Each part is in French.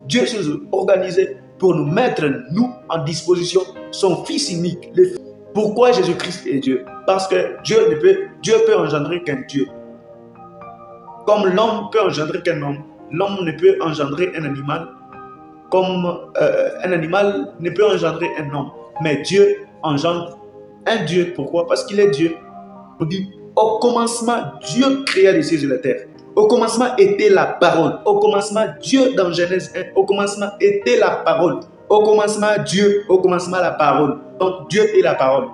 Dieu s'est organisé pour nous mettre, nous, en disposition, son Fils unique. Pourquoi Jésus-Christ est Dieu? Parce que Dieu peut engendrer qu'un Dieu. Comme l'homme peut engendrer qu'un homme, l'homme ne peut engendrer un animal, comme un animal ne peut engendrer un homme. Mais Dieu engendre un Dieu. Pourquoi? Parce qu'il est Dieu. On dit, au commencement, Dieu créa les cieux et la terre. Au commencement était la parole. Au commencement, Dieu, dans Genèse 1, au commencement était la parole. Au commencement, Dieu, au commencement, la parole. Donc, Dieu est la parole.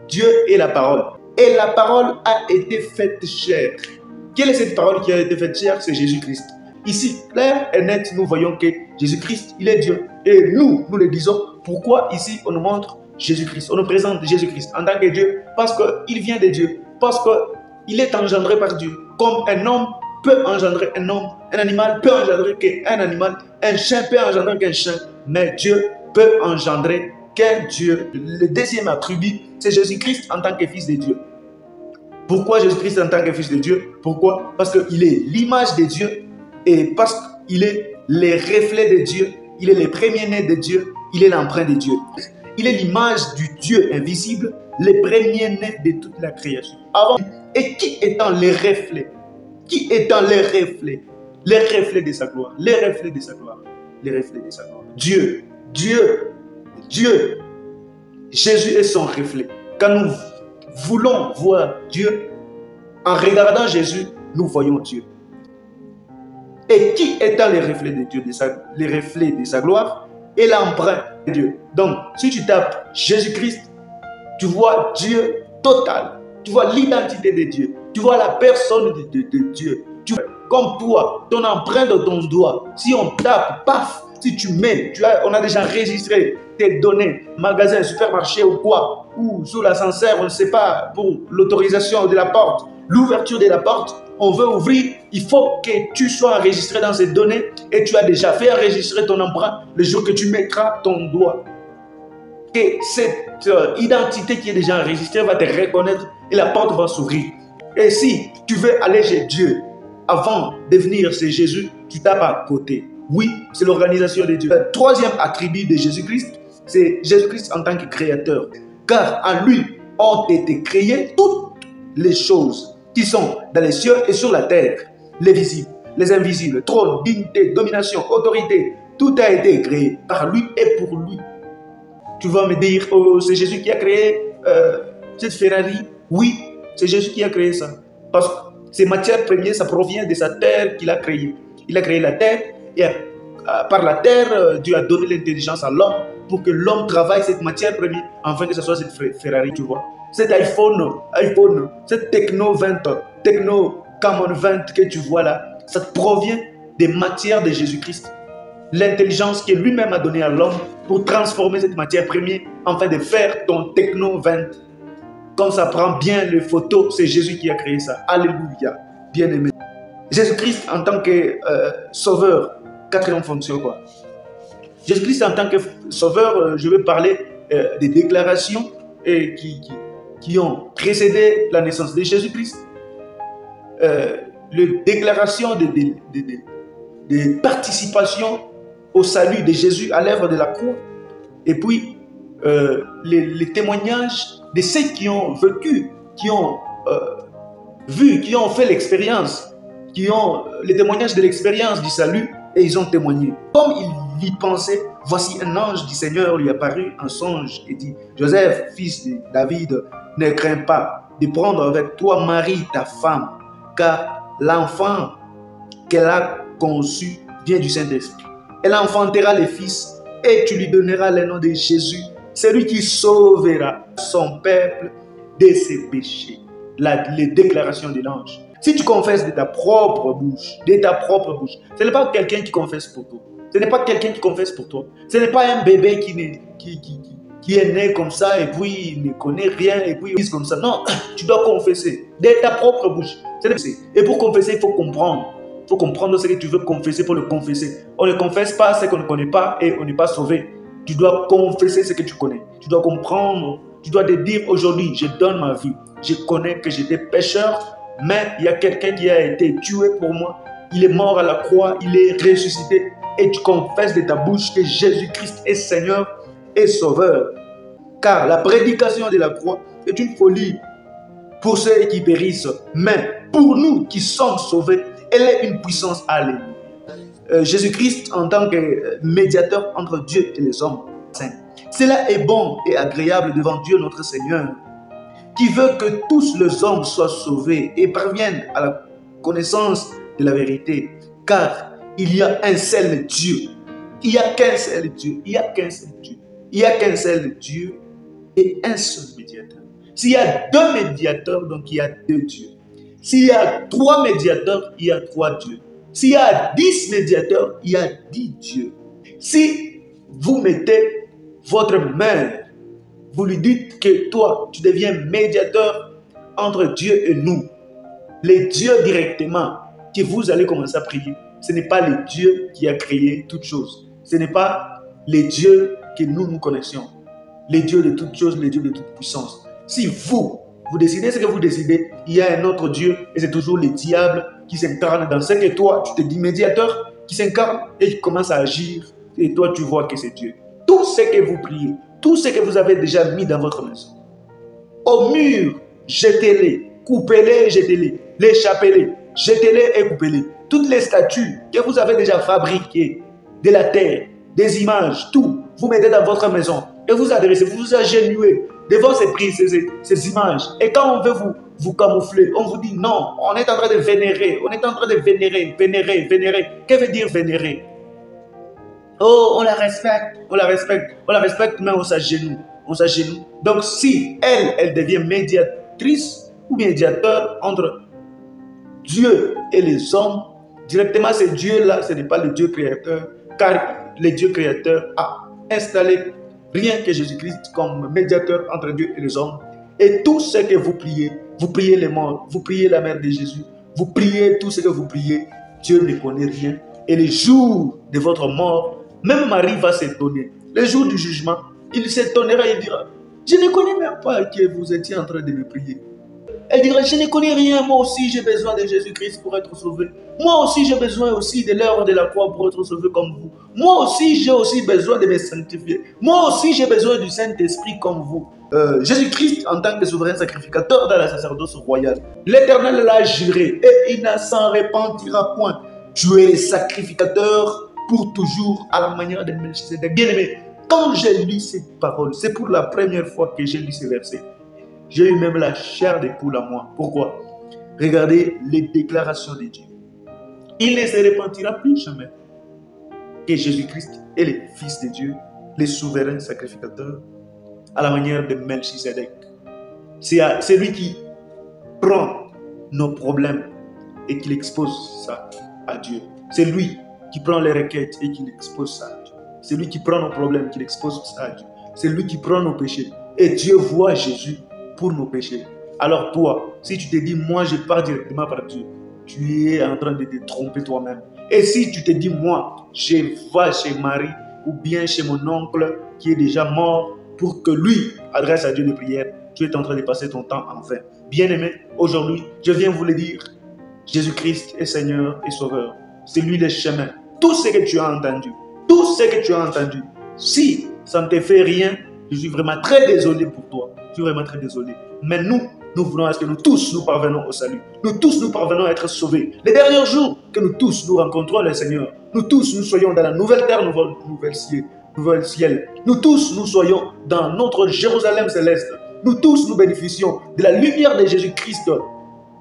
Dieu est la parole. Et la parole a été faite chair. Quelle est cette parole qui a été faite chair? C'est Jésus-Christ. Ici, clair et net, nous voyons que Jésus-Christ, il est Dieu. Et nous le disons. Pourquoi ici, on nous montre Jésus-Christ? On nous présente Jésus-Christ en tant que Dieu. Parce qu'il vient de Dieu. Parce qu'il est engendré par Dieu. Comme un homme peut engendrer un homme, un animal peut engendrer qu'un animal, un chien peut engendrer qu'un chien, mais Dieu peut engendrer qu'un Dieu. Le deuxième attribut, c'est Jésus-Christ en tant que Fils de Dieu. Pourquoi Jésus-Christ en tant que Fils de Dieu? Pourquoi? Parce qu'il est l'image de Dieu et parce qu'il est le reflet de Dieu, il est le premier-né de Dieu, il est l'empreinte de Dieu. Il est l'image du Dieu invisible, le premier-né de toute la création. Avant, et qui étant les reflets? Qui est dans les reflets? Les reflets de sa gloire. Les reflets de sa gloire. Les reflets de sa gloire. Dieu. Jésus est son reflet. Quand nous voulons voir Dieu, en regardant Jésus, nous voyons Dieu. Et qui est dans les reflets de Dieu, les reflets de sa gloire et l'empreinte de Dieu. Donc, si tu tapes Jésus-Christ, tu vois Dieu total. Tu vois l'identité de Dieu. Tu vois la personne de Dieu. Tu vois, comme toi, ton empreinte de ton doigt. Si on tape, paf, si tu mets, on a déjà enregistré tes données, magasin, supermarché ou quoi, ou sous l'ascenseur, on ne sait pas, pour l'autorisation de la porte, l'ouverture de la porte, on veut ouvrir, il faut que tu sois enregistré dans ces données et tu as déjà fait enregistrer ton empreinte le jour que tu mettras ton doigt. Et cette identité qui est déjà enregistrée va te reconnaître et la porte va s'ouvrir. Et si tu veux aller chez Dieu, avant de venir chez Jésus, tu tapes à côté. Oui, c'est l'organisation de Dieu. Le troisième attribut de Jésus-Christ, c'est Jésus-Christ en tant que créateur. Car en lui ont été créées toutes les choses qui sont dans les cieux et sur la terre. Les visibles, les invisibles, trône, dignité, domination, autorité. Tout a été créé par lui et pour lui. Tu vas me dire, oh, c'est Jésus qui a créé cette Ferrari. Oui, c'est Jésus qui a créé ça. Parce que ces matières premières, ça provient de sa terre qu'il a créée. Il a créé la terre et par la terre, Dieu a donné l'intelligence à l'homme pour que l'homme travaille cette matière première afin que ce soit cette Ferrari, tu vois. Cet iPhone, cette Techno 20, Techno Camon 20 que tu vois là, ça provient des matières de Jésus-Christ. L'intelligence que lui-même a donnée à l'homme pour transformer cette matière première afin de faire ton Techno 20. Comme ça prend bien les photos, c'est Jésus qui a créé ça. Alléluia, bien aimé. Jésus-Christ en tant que sauveur, quatrième fonction quoi. Jésus-Christ en tant que sauveur, je vais parler des déclarations qui ont précédé la naissance de Jésus-Christ. Les déclarations de participation au salut de Jésus à l'œuvre de la croix. Et puis, les témoignages de ceux qui ont vécu, qui ont vu, qui ont fait l'expérience, les témoignages de l'expérience du salut, et ils ont témoigné. Comme il y pensait, voici un ange du Seigneur lui apparut en songe et dit, Joseph, fils de David, ne crains pas de prendre avec toi Marie, ta femme, car l'enfant qu'elle a conçu vient du Saint-Esprit. Elle enfantera le Fils et tu lui donneras le nom de Jésus. C'est lui qui sauvera son peuple de ses péchés. Les déclarations de l'ange. Si tu confesses de ta propre bouche, ce n'est pas quelqu'un qui confesse pour toi. Ce n'est pas quelqu'un qui confesse pour toi. Ce n'est pas un bébé qui est né comme ça et puis il ne connaît rien et puis il dit comme ça. Non, tu dois confesser de ta propre bouche. Et pour confesser, il faut comprendre. Il faut comprendre ce que tu veux confesser pour le confesser. On ne confesse pas ce qu'on ne connaît pas et on n'est pas sauvé. Tu dois confesser ce que tu connais. Tu dois comprendre. Tu dois te dire aujourd'hui, je donne ma vie. Je connais que j'étais pécheur, mais il y a quelqu'un qui a été tué pour moi. Il est mort à la croix, il est ressuscité. et tu confesses de ta bouche que Jésus-Christ est Seigneur et Sauveur. Car la prédication de la croix est une folie pour ceux qui périssent, mais pour nous qui sommes sauvés, elle est une puissance. Alléluia. Jésus-Christ en tant que médiateur entre Dieu et les hommes saints. Cela est bon et agréable devant Dieu notre Seigneur, qui veut que tous les hommes soient sauvés et parviennent à la connaissance de la vérité. Car il y a un seul Dieu. Il n'y a qu'un seul Dieu. Il n'y a qu'un seul Dieu. Il n'y a qu'un seul Dieu et un seul médiateur. S'il y a deux médiateurs, donc il y a deux dieux. S'il y a trois médiateurs, il y a trois dieux. S'il y a 10 médiateurs, il y a 10 dieux. Si vous mettez votre mère, vous lui dites que toi, tu deviens médiateur entre Dieu et nous, les dieux directement que vous allez commencer à prier, ce n'est pas le Dieu qui a créé toutes choses. Ce n'est pas les dieux que nous connaissions. Les dieux de toutes choses, les dieux de toute puissance. Si vous décidez ce que vous décidez, il y a un autre Dieu et c'est toujours le diable qui s'incarne dans ce que toi, tu te dis médiateur, qui s'incarne et qui commence à agir et toi, tu vois que c'est Dieu. Tout ce que vous priez, tout ce que vous avez déjà mis dans votre maison, au mur, jetez-les, coupez-les, jetez-les, les chapelez, jetez-les et coupez-les. Toutes les statues que vous avez déjà fabriquées, de la terre, des images, tout, vous mettez dans votre maison et vous adressez, vous vous agenouillez devant ces images. Et quand on veut vous camoufler, on vous dit non, on est en train de vénérer, on est en train de vénérer. Que veut dire vénérer? Oh, on la respecte, mais on s'agenouille. Donc si elle devient médiatrice ou médiateur entre Dieu et les hommes, directement ce Dieu-là, ce n'est pas le Dieu créateur, car le Dieu créateur a installé rien que Jésus-Christ comme médiateur entre Dieu et les hommes. Et tout ce que vous priez les morts, vous priez la mère de Jésus, vous priez tout ce que vous priez, Dieu ne connaît rien. Et le jour de votre mort, même Marie va s'étonner. Le jour du jugement, il s'étonnera et dira, je ne connais même pas que vous étiez en train de me prier. Elle dira, je ne connais rien, moi aussi j'ai besoin de Jésus-Christ pour être sauvé. Moi aussi j'ai besoin aussi de l'œuvre de la croix pour être sauvé comme vous. Moi aussi j'ai aussi besoin de me sanctifier. Moi aussi j'ai besoin du Saint-Esprit comme vous. Jésus-Christ en tant que souverain sacrificateur dans la sacerdoce royale. L'Éternel l'a juré et il ne s'en repentira point. Tu es le sacrificateur pour toujours à la manière de Melchisédek. Bien-aimé, quand j'ai lu cette parole, c'est pour la première fois que j'ai lu ces versets. J'ai eu même la chair de poule à moi. Pourquoi? Regardez les déclarations de Dieu. Il ne se repentira plus jamais que Jésus-Christ est le Fils de Dieu, le souverain sacrificateur, à la manière de Melchisédek. C'est lui qui prend nos problèmes et qui expose ça à Dieu. C'est lui qui prend les requêtes et qui expose ça à Dieu. C'est lui qui prend nos problèmes, qui expose ça à Dieu. C'est lui qui prend nos péchés. Et Dieu voit Jésus pour nos péchés. Alors toi, si tu te dis, moi je pars directement par Dieu, tu es en train de te tromper toi-même. Et si tu te dis, moi, je vais chez Marie ou bien chez mon oncle qui est déjà mort pour que lui adresse à Dieu des prières, tu es en train de passer ton temps en vain. Bien-aimé, aujourd'hui, je viens vous le dire, Jésus-Christ est Seigneur et Sauveur. C'est lui le chemin. Tout ce que tu as entendu, si ça ne te fait rien, je suis vraiment très désolé pour toi. Je suis vraiment très désolé. Mais nous voulons à ce que nous tous nous parvenons au salut. Nous tous nous parvenons à être sauvés. Les derniers jours que nous tous nous rencontrons le Seigneur. Nous tous nous soyons dans la nouvelle terre, nouvel ciel. Nous tous nous soyons dans notre Jérusalem céleste. Nous tous nous bénéficions de la lumière de Jésus-Christ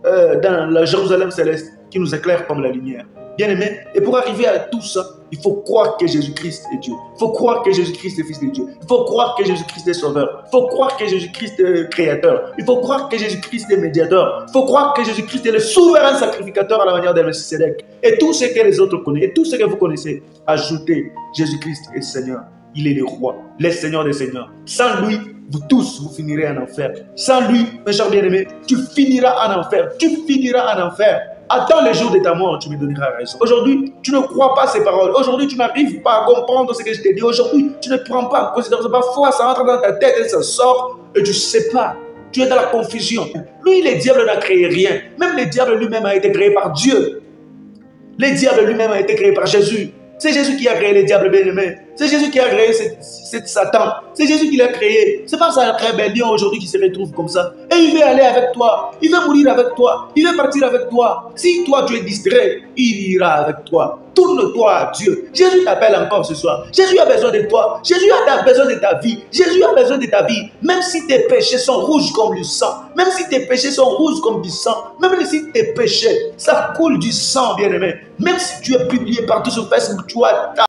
dans la Jérusalem céleste qui nous éclaire comme la lumière. Bien-aimé, et pour arriver à tout ça, il faut croire que Jésus-Christ est Dieu. Il faut croire que Jésus-Christ est Fils de Dieu. Il faut croire que Jésus-Christ est Sauveur. Il faut croire que Jésus-Christ est Créateur. Il faut croire que Jésus-Christ est Médiateur. Il faut croire que Jésus-Christ est le souverain sacrificateur à la manière de Melchisédek. Et tout ce que les autres connaissent, et tout ce que vous connaissez, ajoutez, Jésus-Christ est Seigneur. Il est le roi, le Seigneur des Seigneurs. Sans lui, vous tous, vous finirez en enfer. Sans lui, mes chers bien-aimés, tu finiras en enfer. Tu finiras en enfer. Attends le jour de ta mort, tu me donneras raison. Aujourd'hui, tu ne crois pas ces paroles. Aujourd'hui, tu n'arrives pas à comprendre ce que je t'ai dit. Aujourd'hui, tu ne prends pas en considération. Parfois, ça entre dans ta tête et ça sort et tu ne sais pas. Tu es dans la confusion. Lui, le diable n'a créé rien. Même le diable lui-même a été créé par Dieu. Le diable lui-même a été créé par Jésus. C'est Jésus qui a créé le diable, bien-aimé. C'est Jésus qui a créé cette Satan. C'est Jésus qui l'a créé. C'est pas sa rébellion aujourd'hui qui se retrouve comme ça. Et il veut aller avec toi. Il veut mourir avec toi. Il veut partir avec toi. Si toi tu es distrait, il ira avec toi. Tourne-toi à Dieu. Jésus t'appelle encore ce soir. Jésus a besoin de toi. Jésus a besoin de ta vie. Jésus a besoin de ta vie. Même si tes péchés sont rouges comme du sang. Même si tes péchés sont rouges comme du sang. Même si tes péchés, ça coule du sang, bien-aimé. Même si tu es publié partout sur Facebook, tu as